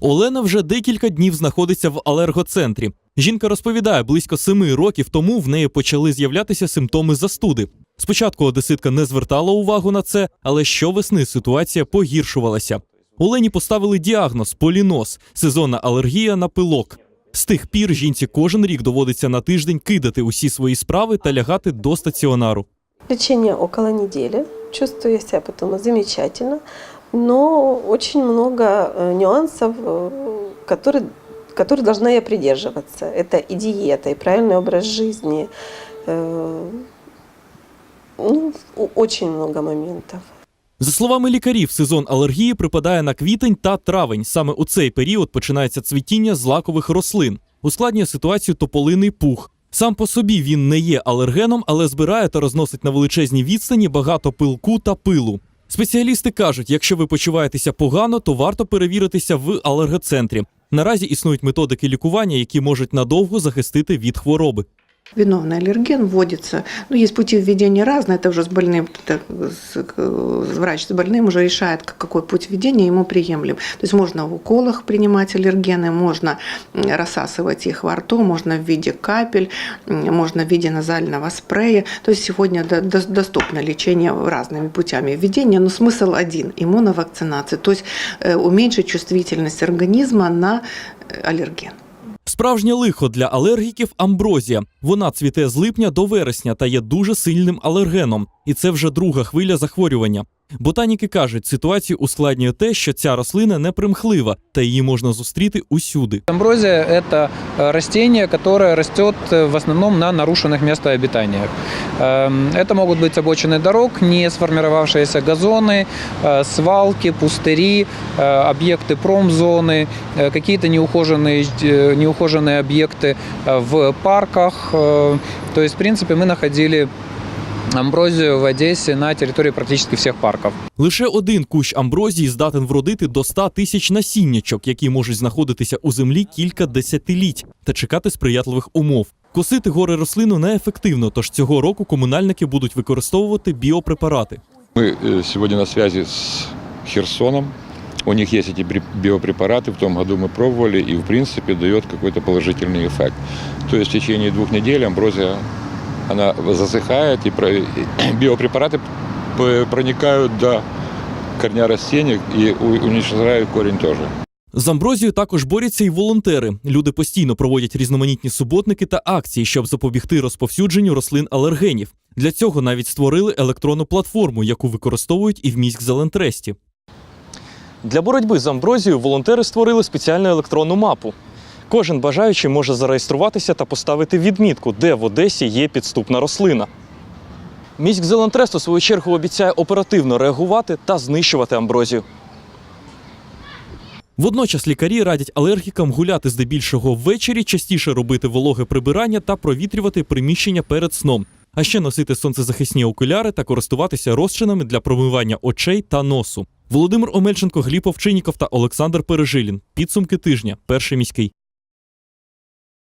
Олена вже декілька днів знаходиться в алергоцентрі. Жінка розповідає, близько 7 років тому в неї почали з'являтися симптоми застуди. Спочатку одеситка не звертала увагу на це, але щовесни ситуація погіршувалася. Олені поставили діагноз – поліноз – сезонна алергія на пилок. З тих пір жінці кожен рік доводиться на тиждень кидати усі свої справи та лягати до стаціонару. Лечение около недели. Чувствую себя потом замечательно, но очень много нюансов, которые должна я придерживаться. Это и диета, и правильный образ жизни. Очень много моментов. За словами лікарів, сезон алергії припадає на квітень та травень. Саме у цей період починається цвітіння злакових рослин. Ускладнює ситуацію тополиний пух. Сам по собі він не є алергеном, але збирає та розносить на величезній відстані багато пилку та пилу. Спеціалісти кажуть, якщо ви почуваєтеся погано, то варто перевіритися в алергоцентрі. Наразі існують методики лікування, які можуть надовго захистити від хвороби. Виновный аллерген вводится, есть пути введения разные, это уже с больным, врач с больным уже решает, какой путь введения ему приемлем. То есть можно в уколах принимать аллергены, можно рассасывать их во рту, можно в виде капель, можно в виде назального спрея. То есть сегодня доступно лечение разными путями введения, но смысл один – иммуновакцинация, то есть уменьшить чувствительность организма на аллерген. Справжнє лихо для алергіків – амброзія. Вона цвіте з липня до вересня та є дуже сильним алергеном. І це вже друга хвиля захворювання. Ботаніки кажуть, ситуацію ускладнює те, що ця рослина непримхлива, та її можна зустріти усюди. Амброзия – это растение, которое растет в основном на нарушенных местах обитания. Это могут быть обочины дорог, не сформировавшиеся газоны, свалки, пустыри, объекты промзоны, какие-то неухоженные объекты в парках. То есть, в принципе, мы находили амброзію в Одесі на території практично всіх парків. Лише один кущ амброзії здатен вродити до 100 тисяч насіннячок, які можуть знаходитися у землі кілька десятиліть та чекати сприятливих умов. Косити гори рослину неефективно, тож цього року комунальники будуть використовувати біопрепарати. Ми сьогодні на зв'язку з Херсоном. У них есть эти биопрепараты, в том году мы пробовали, и в принципе дает какой-то положительный эффект. То есть в течение 2 недель амброзия она засыхает, и биопрепараты проникают до корня растения и уничтожают корень тоже. З амброзією також борються і волонтери. Люди постійно проводять різноманітні суботники та акції, щоб запобігти розповсюдженню рослин-алергенів. Для цього навіть створили електронну платформу, яку використовують і в Міськзелентресті. Для боротьби з амброзією волонтери створили спеціальну електронну мапу. Кожен бажаючий може зареєструватися та поставити відмітку, де в Одесі є підступна рослина. Міськзелентрест, у свою чергу, обіцяє оперативно реагувати та знищувати амброзію. Водночас лікарі радять алергікам гуляти здебільшого ввечері, частіше робити вологе прибирання та провітрювати приміщення перед сном. А ще носити сонцезахисні окуляри та користуватися розчинами для промивання очей та носу. Володимир Омельченко, Гліб Овчинніков та Олександр Пережилін. Підсумки тижня. Перший міський.